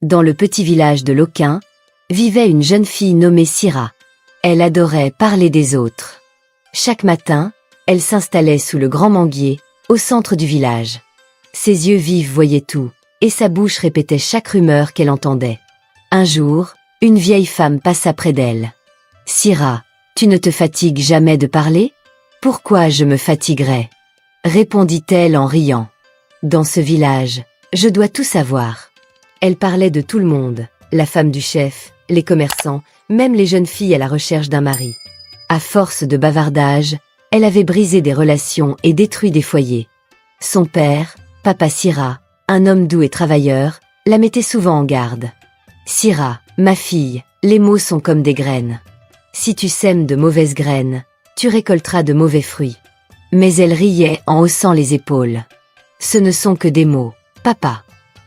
Dans le petit village de Loquin, vivait une jeune fille nommée Syrah. Elle adorait parler des autres. Chaque matin, elle s'installait sous le grand manguier, au centre du village. Ses yeux vifs voyaient tout, et sa bouche répétait chaque rumeur qu'elle entendait. Un jour, une vieille femme passa près d'elle. « Syrah, tu ne te fatigues jamais de parler ? Pourquoi je me fatiguerais ?» répondit-elle en riant. « Dans ce village, je dois tout savoir. » Elle parlait de tout le monde, la femme du chef, les commerçants, même les jeunes filles à la recherche d'un mari. À force de bavardage, elle avait brisé des relations et détruit des foyers. Son père, Papa Syrah, un homme doux et travailleur, la mettait souvent en garde. « Syrah, ma fille, les mots sont comme des graines. Si tu sèmes de mauvaises graines, tu récolteras de mauvais fruits. » Mais elle riait en haussant les épaules. « Ce ne sont que des mots, papa.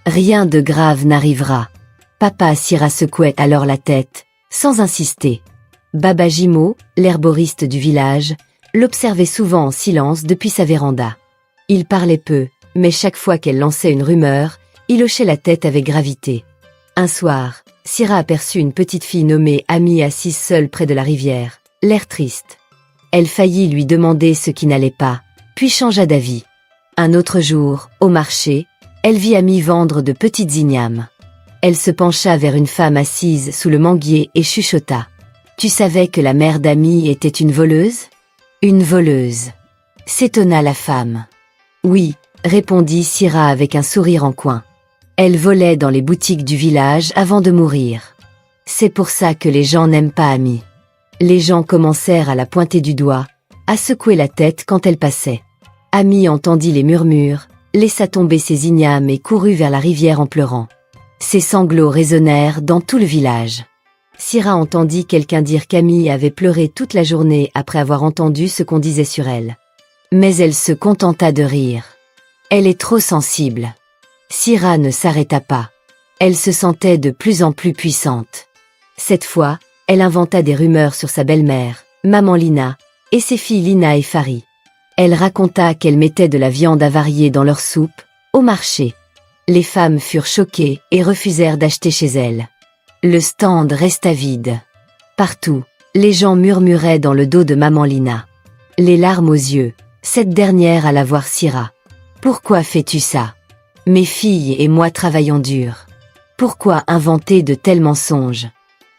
Rien de grave n'arrivera. » Papa Syrah secouait alors la tête, sans insister. Baba Jimo, l'herboriste du village, l'observait souvent en silence depuis sa véranda. Il parlait peu, mais chaque fois qu'elle lançait une rumeur, il hochait la tête avec gravité. Un soir, Syrah aperçut une petite fille nommée Ami assise seule près de la rivière, l'air triste. Elle faillit lui demander ce qui n'allait pas, puis changea d'avis. Un autre jour, au marché, elle vit Ami vendre de petites ignames. Elle se pencha vers une femme assise sous le manguier et chuchota. « Tu savais que la mère d'Ami était une voleuse ? » « Une voleuse ?» s'étonna la femme. « Oui, » répondit Syrah avec un sourire en coin. Elle volait dans les boutiques du village avant de mourir. C'est pour ça que les gens n'aiment pas Ami. Les gens commencèrent à la pointer du doigt, à secouer la tête quand elle passait. Ami entendit les murmures, laissa tomber ses ignames et courut vers la rivière en pleurant. Ses sanglots résonnèrent dans tout le village. Syrah entendit quelqu'un dire qu'Ami avait pleuré toute la journée après avoir entendu ce qu'on disait sur elle. Mais elle se contenta de rire. Elle est trop sensible. Syrah ne s'arrêta pas. Elle se sentait de plus en plus puissante. Cette fois, elle inventa des rumeurs sur sa belle-mère, Maman Lina, et ses filles Lina et Fari. Elle raconta qu'elle mettait de la viande avariée dans leur soupe, au marché. Les femmes furent choquées et refusèrent d'acheter chez elle. Le stand resta vide. Partout, les gens murmuraient dans le dos de Maman Lina. Les larmes aux yeux, cette dernière alla voir Syrah. « Pourquoi fais-tu ça ? Mes filles et moi travaillons dur. Pourquoi inventer de tels mensonges ?»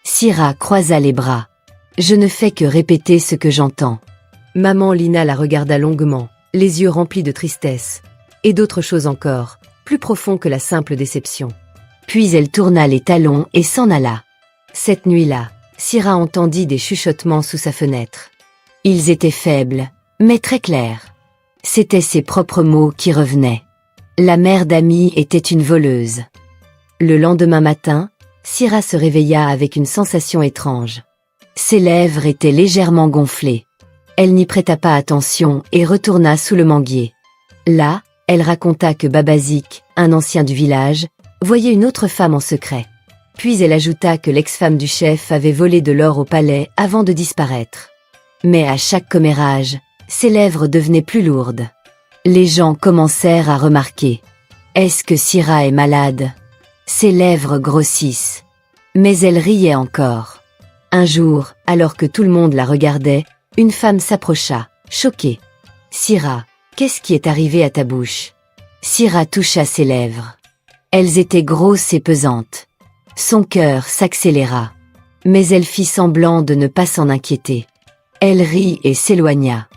Syrah croisa les bras. « Je ne fais que répéter ce que j'entends. » Maman Lina la regarda longuement, les yeux remplis de tristesse, et d'autres choses encore, plus profonds que la simple déception. Puis elle tourna les talons et s'en alla. Cette nuit-là, Syrah entendit des chuchotements sous sa fenêtre. Ils étaient faibles, mais très clairs. C'étaient ses propres mots qui revenaient. La mère d'Ami était une voleuse. Le lendemain matin, Syrah se réveilla avec une sensation étrange. Ses lèvres étaient légèrement gonflées. Elle n'y prêta pas attention et retourna sous le manguier. Là, elle raconta que Babazik, un ancien du village, voyait une autre femme en secret. Puis elle ajouta que l'ex-femme du chef avait volé de l'or au palais avant de disparaître. Mais à chaque commérage, ses lèvres devenaient plus lourdes. Les gens commencèrent à remarquer. Est-ce que Syrah est malade ? Ses lèvres grossissent. Mais elle riait encore. Un jour, alors que tout le monde la regardait, une femme s'approcha, choquée. « Syrah, qu'est-ce qui est arrivé à ta bouche ?» Syrah toucha ses lèvres. Elles étaient grosses et pesantes. Son cœur s'accéléra. Mais elle fit semblant de ne pas s'en inquiéter. Elle rit et s'éloigna.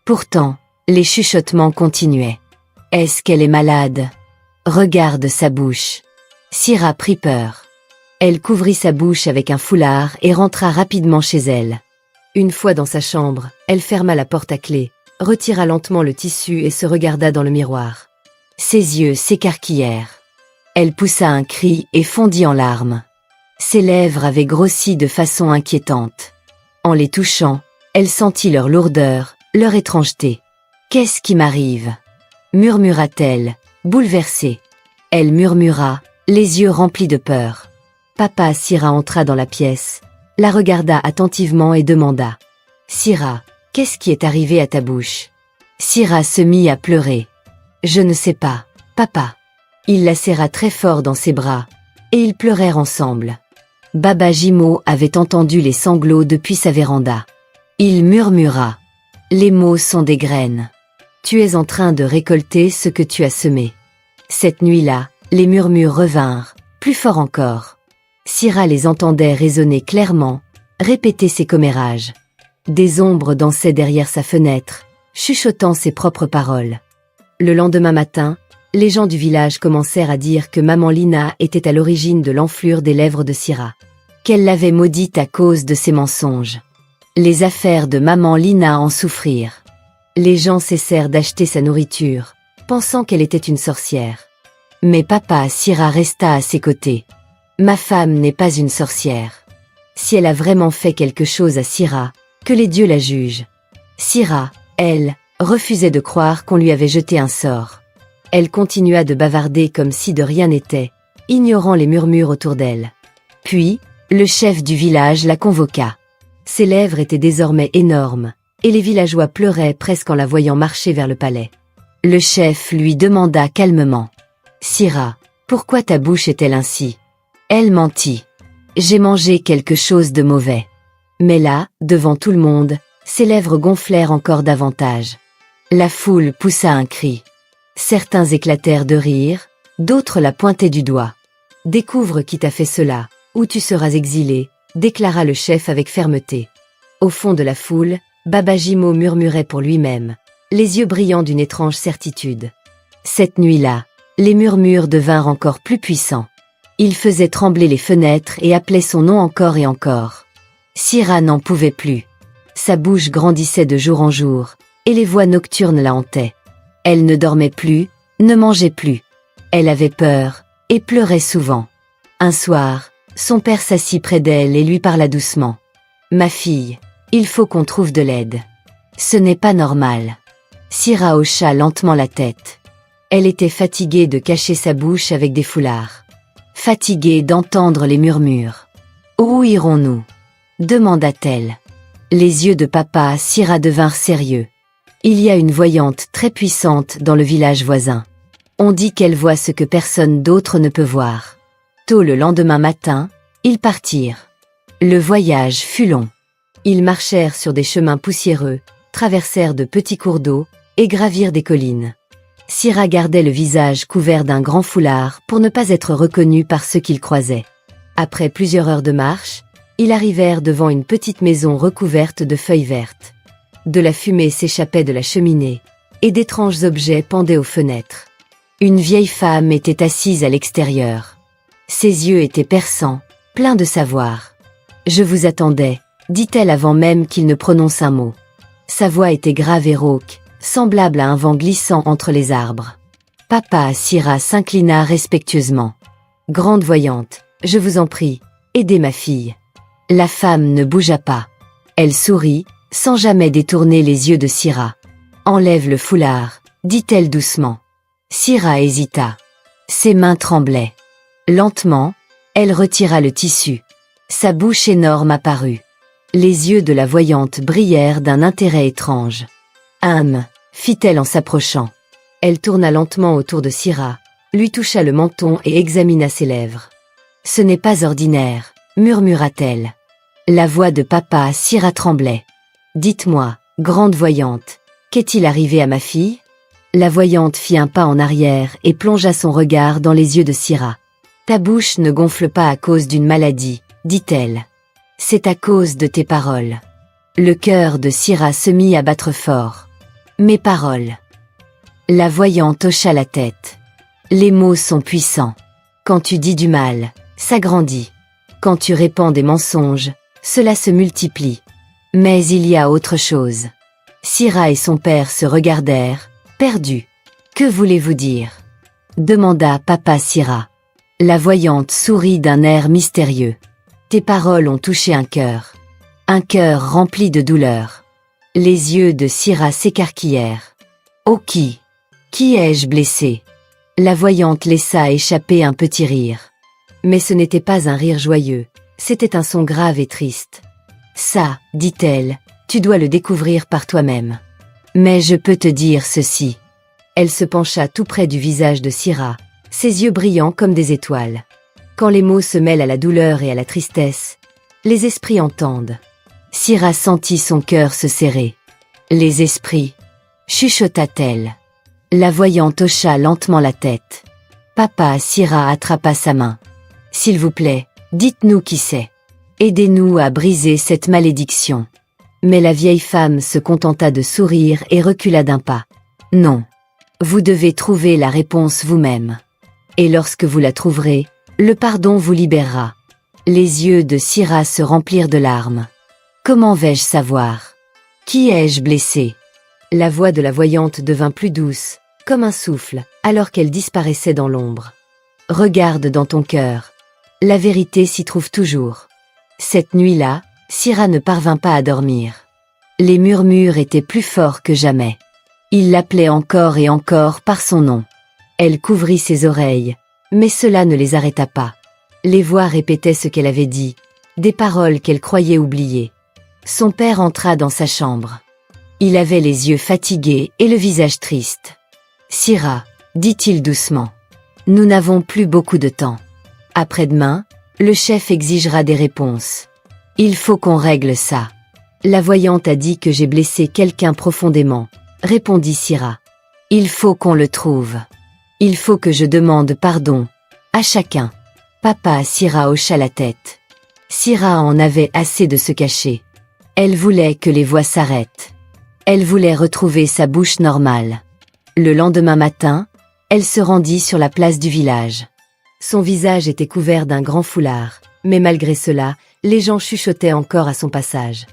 Pourtant, les chuchotements continuaient. « Est-ce qu'elle est malade ? Regarde sa bouche. » Syrah prit peur. Elle couvrit sa bouche avec un foulard et rentra rapidement chez elle. Une fois dans sa chambre, elle ferma la porte à clé, retira lentement le tissu et se regarda dans le miroir. Ses yeux s'écarquillèrent. Elle poussa un cri et fondit en larmes. Ses lèvres avaient grossi de façon inquiétante. En les touchant, elle sentit leur lourdeur, leur étrangeté. « Qu'est-ce qui m'arrive ?» murmura-t-elle, bouleversée. Elle murmura, les yeux remplis de peur. Papa Syrah entra dans la pièce, la regarda attentivement et demanda. « Syrah, qu'est-ce qui est arrivé à ta bouche ?» Syrah se mit à pleurer. « Je ne sais pas, papa. » Il la serra très fort dans ses bras. et ils pleurèrent ensemble. Baba Jimo avait entendu les sanglots depuis sa véranda. Il murmura. Les mots sont des graines. Tu es en train de récolter ce que tu as semé. Cette nuit-là, les murmures revinrent, plus fort encore. Syrah les entendait résonner clairement, répéter ses commérages. Des ombres dansaient derrière sa fenêtre, chuchotant ses propres paroles. Le lendemain matin, les gens du village commencèrent à dire que maman Lina était à l'origine de l'enflure des lèvres de Syrah. Qu'elle l'avait maudite à cause de ses mensonges. Les affaires de maman Lina en souffrirent. Les gens cessèrent d'acheter sa nourriture, pensant qu'elle était une sorcière. Mais papa Syrah resta à ses côtés. Ma femme n'est pas une sorcière. Si elle a vraiment fait quelque chose à Syrah, que les dieux la jugent. Syrah, elle, refusait de croire qu'on lui avait jeté un sort. Elle continua de bavarder comme si de rien n'était, ignorant les murmures autour d'elle. Puis, le chef du village la convoqua. Ses lèvres étaient désormais énormes, et les villageois pleuraient presque en la voyant marcher vers le palais. Le chef lui demanda calmement. « Syrah, pourquoi ta bouche est-elle ainsi ?» Elle mentit. « J'ai mangé quelque chose de mauvais. » Mais là, devant tout le monde, ses lèvres gonflèrent encore davantage. La foule poussa un cri. Certains éclatèrent de rire, d'autres la pointaient du doigt. « Découvre qui t'a fait cela, ou tu seras exilé », déclara le chef avec fermeté. Au fond de la foule, Baba Jimo murmurait pour lui-même, les yeux brillants d'une étrange certitude. Cette nuit-là, les murmures devinrent encore plus puissants. Ils faisaient trembler les fenêtres et appelaient son nom encore et encore. Syrah n'en pouvait plus. Sa bouche grandissait de jour en jour, et les voix nocturnes la hantaient. Elle ne dormait plus, ne mangeait plus. Elle avait peur, et pleurait souvent. Un soir, son père s'assit près d'elle et lui parla doucement. « Ma fille, il faut qu'on trouve de l'aide. Ce n'est pas normal. » Syrah hocha lentement la tête. Elle était fatiguée de cacher sa bouche avec des foulards. Fatiguée d'entendre les murmures. « Où irons-nous » demanda-t-elle. Les yeux de papa Syrah devinrent sérieux. Il y a une voyante très puissante dans le village voisin. On dit qu'elle voit ce que personne d'autre ne peut voir. Tôt le lendemain matin, ils partirent. Le voyage fut long. Ils marchèrent sur des chemins poussiéreux, traversèrent de petits cours d'eau et gravirent des collines. Syrah gardait le visage couvert d'un grand foulard pour ne pas être reconnue par ceux qu'ils croisaient. Après plusieurs heures de marche, ils arrivèrent devant une petite maison recouverte de feuilles vertes. De la fumée s'échappait de la cheminée, et d'étranges objets pendaient aux fenêtres. Une vieille femme était assise à l'extérieur. Ses yeux étaient perçants, pleins de savoir. « Je vous attendais », dit-elle avant même qu'il ne prononce un mot. Sa voix était grave et rauque, semblable à un vent glissant entre les arbres. Papa Syrah s'inclina respectueusement. « Grande voyante, je vous en prie, aidez ma fille. » La femme ne bougea pas. Elle sourit, sans jamais détourner les yeux de Syrah. « Enlève le foulard », dit-elle doucement. Syrah hésita. Ses mains tremblaient. Lentement, elle retira le tissu. Sa bouche énorme apparut. Les yeux de la voyante brillèrent d'un intérêt étrange. « fit-elle en s'approchant. Elle tourna lentement autour de Syrah, lui toucha le menton et examina ses lèvres. « Ce n'est pas ordinaire », murmura-t-elle. La voix de papa Syrah tremblait. « Dites-moi, grande voyante, qu'est-il arrivé à ma fille ?» La voyante fit un pas en arrière et plongea son regard dans les yeux de Syrah. « Ta bouche ne gonfle pas à cause d'une maladie, » dit-elle. « C'est à cause de tes paroles. » Le cœur de Syrah se mit à battre fort. « Mes paroles. » La voyante hocha la tête. « Les mots sont puissants. Quand tu dis du mal, ça grandit. Quand tu répands des mensonges, cela se multiplie. Mais il y a autre chose. » Syrah et son père se regardèrent, perdus. « Que voulez-vous dire ?» demanda papa Syrah. La voyante sourit d'un air mystérieux. « Tes paroles ont touché un cœur rempli de douleur. » Les yeux de Syrah s'écarquillèrent. « Oh qui ai-je blessé ?» La voyante laissa échapper un petit rire. Mais ce n'était pas un rire joyeux, c'était un son grave et triste. « Ça, dit-elle, tu dois le découvrir par toi-même. Mais je peux te dire ceci. » Elle se pencha tout près du visage de Syrah, ses yeux brillants comme des étoiles. « Quand les mots se mêlent à la douleur et à la tristesse, les esprits entendent. Syrah sentit son cœur se serrer. Les esprits, chuchota-t-elle. La voyante hocha lentement la tête. Papa, Syrah attrapa sa main. S'il vous plaît, dites-nous qui c'est. Aidez-nous à briser cette malédiction. Mais la vieille femme se contenta de sourire et recula d'un pas. Non. Vous devez trouver la réponse vous-même. Et lorsque vous la trouverez, le pardon vous libérera. Les yeux de Syrah se remplirent de larmes. Comment vais-je savoir? Qui ai-je blessé? La voix de la voyante devint plus douce, comme un souffle, alors qu'elle disparaissait dans l'ombre. Regarde dans ton cœur. La vérité s'y trouve toujours. Cette nuit-là, Syrah ne parvint pas à dormir. Les murmures étaient plus forts que jamais. Il l'appelait encore et encore par son nom. Elle couvrit ses oreilles, mais cela ne les arrêta pas. Les voix répétaient ce qu'elle avait dit, des paroles qu'elle croyait oubliées. Son père entra dans sa chambre. Il avait les yeux fatigués et le visage triste. « Syrah, dit-il doucement, nous n'avons plus beaucoup de temps. Après-demain, le chef exigera des réponses. Il faut qu'on règle ça. La voyante a dit que j'ai blessé quelqu'un profondément, répondit Syrah. Il faut qu'on le trouve. Il faut que je demande pardon, à chacun. Papa, Syrah hocha la tête. Syrah en avait assez de se cacher. Elle voulait que les voix s'arrêtent. Elle voulait retrouver sa bouche normale. Le lendemain matin, elle se rendit sur la place du village. Son visage était couvert d'un grand foulard, mais malgré cela, les gens chuchotaient encore à son passage.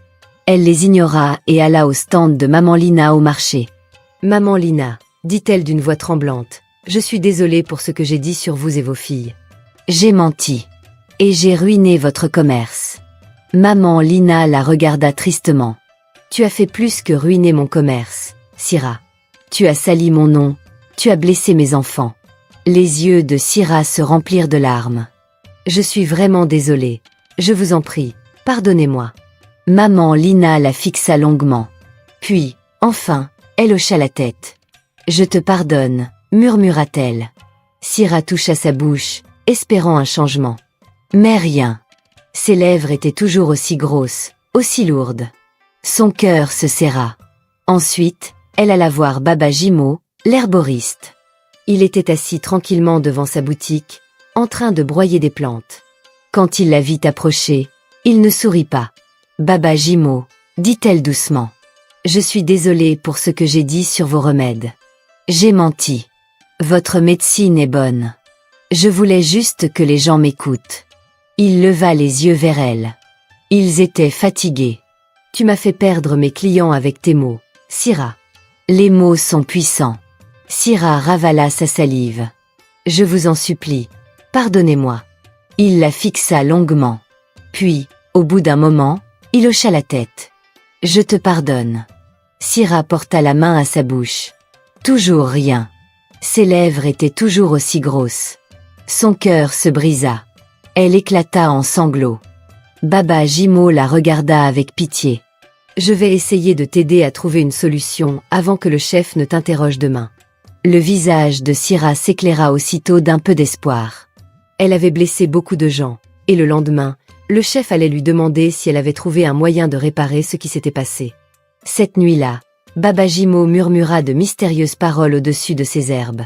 Elle les ignora et alla au stand de Maman Lina au marché. « Maman Lina, dit-elle d'une voix tremblante, je suis désolée pour ce que j'ai dit sur vous et vos filles. J'ai menti. Et j'ai ruiné votre commerce. » Maman Lina la regarda tristement. « Tu as fait plus que ruiner mon commerce, Syrah. Tu as sali mon nom, tu as blessé mes enfants. » Les yeux de Syrah se remplirent de larmes. « Je suis vraiment désolée. Je vous en prie, pardonnez-moi. » Maman Lina la fixa longuement. Puis, enfin, elle hocha la tête. « Je te pardonne, » murmura-t-elle. Syrah toucha sa bouche, espérant un changement. Mais rien. Ses lèvres étaient toujours aussi grosses, aussi lourdes. Son cœur se serra. Ensuite, elle alla voir Baba Jimo, l'herboriste. Il était assis tranquillement devant sa boutique, en train de broyer des plantes. Quand il la vit approcher, il ne sourit pas. « Baba Jimo, » dit-elle doucement. « Je suis désolée pour ce que j'ai dit sur vos remèdes. J'ai menti. Votre médecine est bonne. Je voulais juste que les gens m'écoutent. » Il leva les yeux vers elle. Ils étaient fatigués. « Tu m'as fait perdre mes clients avec tes mots, Syrah. Les mots sont puissants. » Syrah ravala sa salive. « Je vous en supplie, pardonnez-moi. » Il la fixa longuement. Puis, au bout d'un moment, il hocha la tête. « Je te pardonne. » Syrah porta la main à sa bouche. Toujours rien. Ses lèvres étaient toujours aussi grosses. Son cœur se brisa. Elle éclata en sanglots. Baba Jimo la regarda avec pitié. « Je vais essayer de t'aider à trouver une solution avant que le chef ne t'interroge demain. » Le visage de Syrah s'éclaira aussitôt d'un peu d'espoir. Elle avait blessé beaucoup de gens, et le lendemain, le chef allait lui demander si elle avait trouvé un moyen de réparer ce qui s'était passé. Cette nuit-là, Baba Jimo murmura de mystérieuses paroles au-dessus de ses herbes.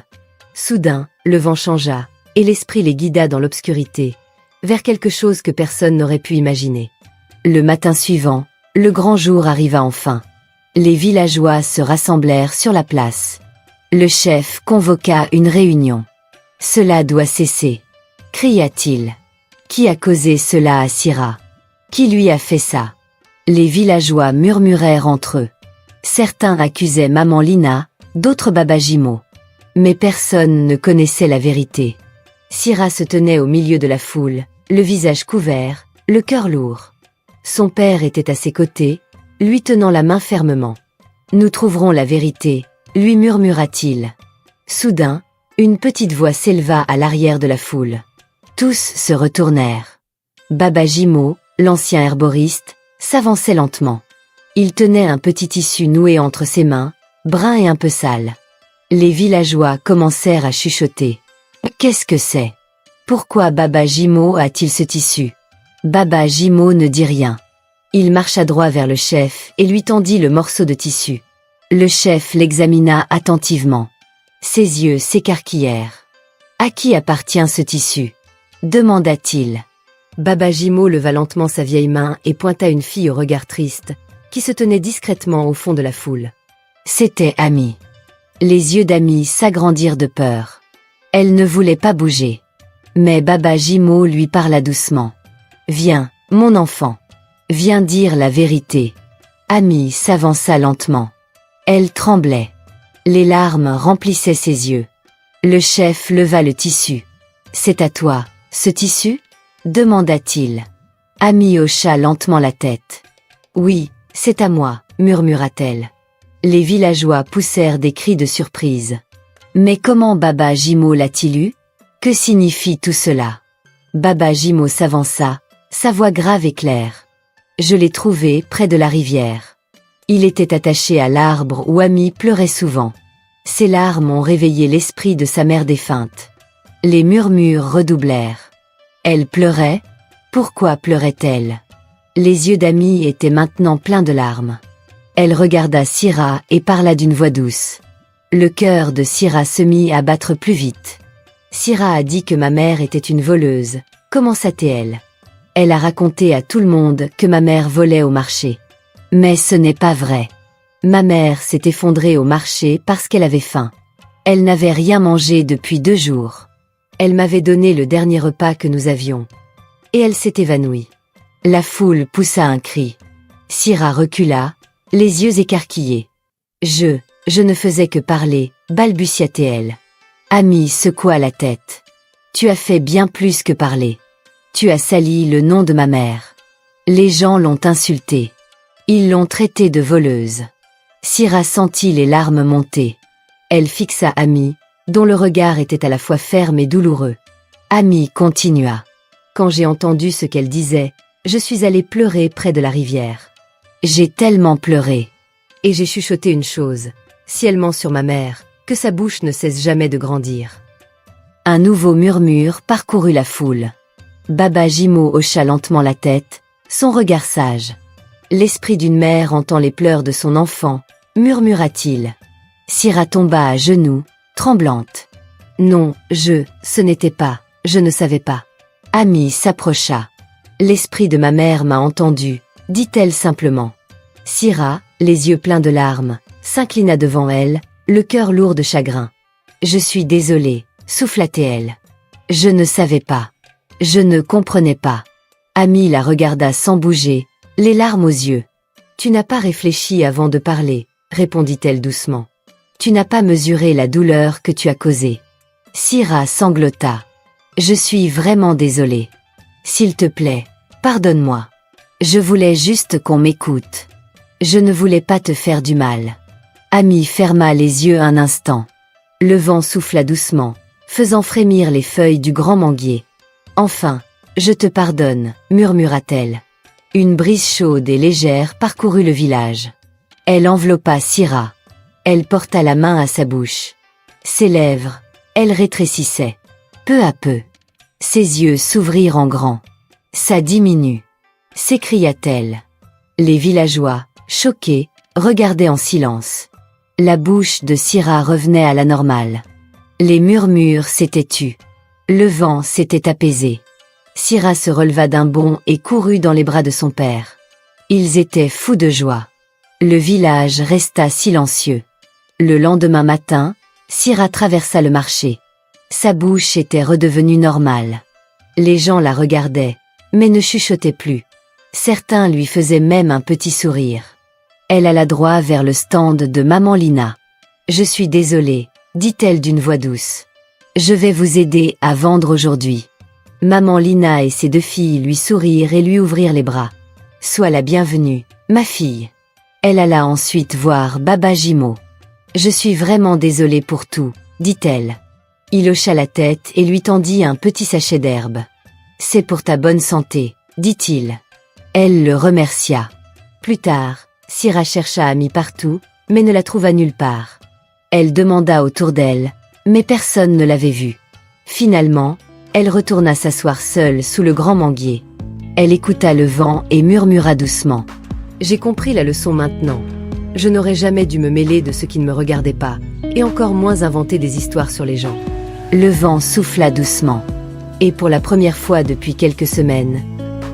Soudain, le vent changea, et l'esprit les guida dans l'obscurité, vers quelque chose que personne n'aurait pu imaginer. Le matin suivant, le grand jour arriva enfin. Les villageois se rassemblèrent sur la place. Le chef convoqua une réunion. « Cela doit cesser », cria-t-il. « Qui a causé cela à Syrah? Qui lui a fait ça ?» Les villageois murmurèrent entre eux. Certains accusaient Maman Lina, d'autres Baba Jimo. Mais personne ne connaissait la vérité. Syrah se tenait au milieu de la foule, le visage couvert, le cœur lourd. Son père était à ses côtés, lui tenant la main fermement. « Nous trouverons la vérité », lui murmura-t-il. Soudain, une petite voix s'éleva à l'arrière de la foule. Tous se retournèrent. Baba Jimo, l'ancien herboriste, s'avançait lentement. Il tenait un petit tissu noué entre ses mains, brun et un peu sale. Les villageois commencèrent à chuchoter. « Qu'est-ce que c'est ? Pourquoi Baba Jimo a-t-il ce tissu? Baba Jimo ne dit rien. Il marcha droit vers le chef et lui tendit le morceau de tissu. Le chef l'examina attentivement. Ses yeux s'écarquillèrent. « À qui appartient ce tissu ?» demanda-t-il. Baba Jimo leva lentement sa vieille main et pointa une fille au regard triste, qui se tenait discrètement au fond de la foule. C'était Ami. Les yeux d'Ami s'agrandirent de peur. Elle ne voulait pas bouger. Mais Baba Jimo lui parla doucement. « Viens, mon enfant. Viens dire la vérité. » Ami s'avança lentement. Elle tremblait. Les larmes remplissaient ses yeux. Le chef leva le tissu. « C'est à toi, ce tissu ?» demanda-t-il. Ami hocha lentement la tête. « Oui, c'est à moi » murmura-t-elle. Les villageois poussèrent des cris de surprise. Mais comment Baba Jimo l'a-t-il eu? Que signifie tout cela? Baba Jimo s'avança, sa voix grave et claire. Je l'ai trouvé près de la rivière. Il était attaché à l'arbre où Ami pleurait souvent. Ses larmes ont réveillé l'esprit de sa mère défunte. Les murmures redoublèrent. Elle pleurait? Pourquoi pleurait-elle? Les yeux d'Ami étaient maintenant pleins de larmes. Elle regarda Sira et parla d'une voix douce. Le cœur de Sira se mit à battre plus vite. Sira a dit que ma mère était une voleuse, commença-t-elle. Elle a raconté à tout le monde que ma mère volait au marché. Mais ce n'est pas vrai. Ma mère s'est effondrée au marché parce qu'elle avait faim. Elle n'avait rien mangé depuis 2 jours. Elle m'avait donné le dernier repas que nous avions. Et elle s'est évanouie. La foule poussa un cri. Sira recula, les yeux écarquillés. Je ne faisais que parler, balbutia-t-elle. Ami secoua la tête. Tu as fait bien plus que parler. Tu as sali le nom de ma mère. Les gens l'ont insultée. Ils l'ont traitée de voleuse. Sira sentit les larmes monter. Elle fixa Ami, dont le regard était à la fois ferme et douloureux. Ami continua. Quand j'ai entendu ce qu'elle disait, je suis allée pleurer près de la rivière. J'ai tellement pleuré. Et j'ai chuchoté une chose, si elle ment sur ma mère, que sa bouche ne cesse jamais de grandir. Un nouveau murmure parcourut la foule. Baba Jimo hocha lentement la tête, son regard sage. L'esprit d'une mère entend les pleurs de son enfant, murmura-t-il. Sira tomba à genoux, tremblante. Non, ce n'était pas, je ne savais pas. Ami s'approcha. L'esprit de ma mère m'a entendu, dit-elle simplement. Sira, les yeux pleins de larmes, s'inclina devant elle, le cœur lourd de chagrin. Je suis désolée, souffla-t-elle. Je ne savais pas. Je ne comprenais pas. Ami la regarda sans bouger, les larmes aux yeux. Tu n'as pas réfléchi avant de parler, répondit-elle doucement. Tu n'as pas mesuré la douleur que tu as causée. Sira sanglota. Je suis vraiment désolée. S'il te plaît, pardonne-moi. Je voulais juste qu'on m'écoute. Je ne voulais pas te faire du mal. Ami ferma les yeux un instant. Le vent souffla doucement, faisant frémir les feuilles du grand manguier. Enfin, je te pardonne, murmura-t-elle. Une brise chaude et légère parcourut le village. Elle enveloppa Sira. Elle porta la main à sa bouche. Ses lèvres, elles rétrécissaient. Peu à peu. Ses yeux s'ouvrirent en grand. Ça diminue, s'écria-t-elle. Les villageois, choqués, regardaient en silence. La bouche de Sira revenait à la normale. Les murmures s'étaient tus. Le vent s'était apaisé. Sira se releva d'un bond et courut dans les bras de son père. Ils étaient fous de joie. Le village resta silencieux. Le lendemain matin, Sira traversa le marché. Sa bouche était redevenue normale. Les gens la regardaient, mais ne chuchotaient plus. Certains lui faisaient même un petit sourire. Elle alla droit vers le stand de Maman Lina. « Je suis désolée, dit-elle d'une voix douce. Je vais vous aider à vendre aujourd'hui. » Maman Lina et ses 2 filles lui sourirent et lui ouvrirent les bras. « Sois la bienvenue, ma fille. » Elle alla ensuite voir Baba Jimo. « Je suis vraiment désolée pour tout, dit-elle. » Il hocha la tête et lui tendit un petit sachet d'herbe. « C'est pour ta bonne santé, dit-il. » Elle le remercia. Plus tard, Sira chercha Ami partout, mais ne la trouva nulle part. Elle demanda autour d'elle, mais personne ne l'avait vue. Finalement, Elle retourna s'asseoir seule sous le grand manguier. Elle écouta le vent et murmura doucement. J'ai compris la leçon maintenant. Je n'aurais jamais dû me mêler de ce qui ne me regardait pas, et encore moins inventer des histoires sur les gens. Le vent souffla doucement. Et pour la première fois depuis quelques semaines,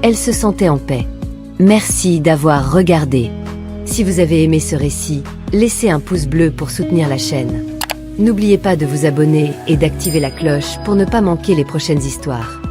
elle se sentait en paix. Merci d'avoir regardé. Si vous avez aimé ce récit, laissez un pouce bleu pour soutenir la chaîne. N'oubliez pas de vous abonner et d'activer la cloche pour ne pas manquer les prochaines histoires.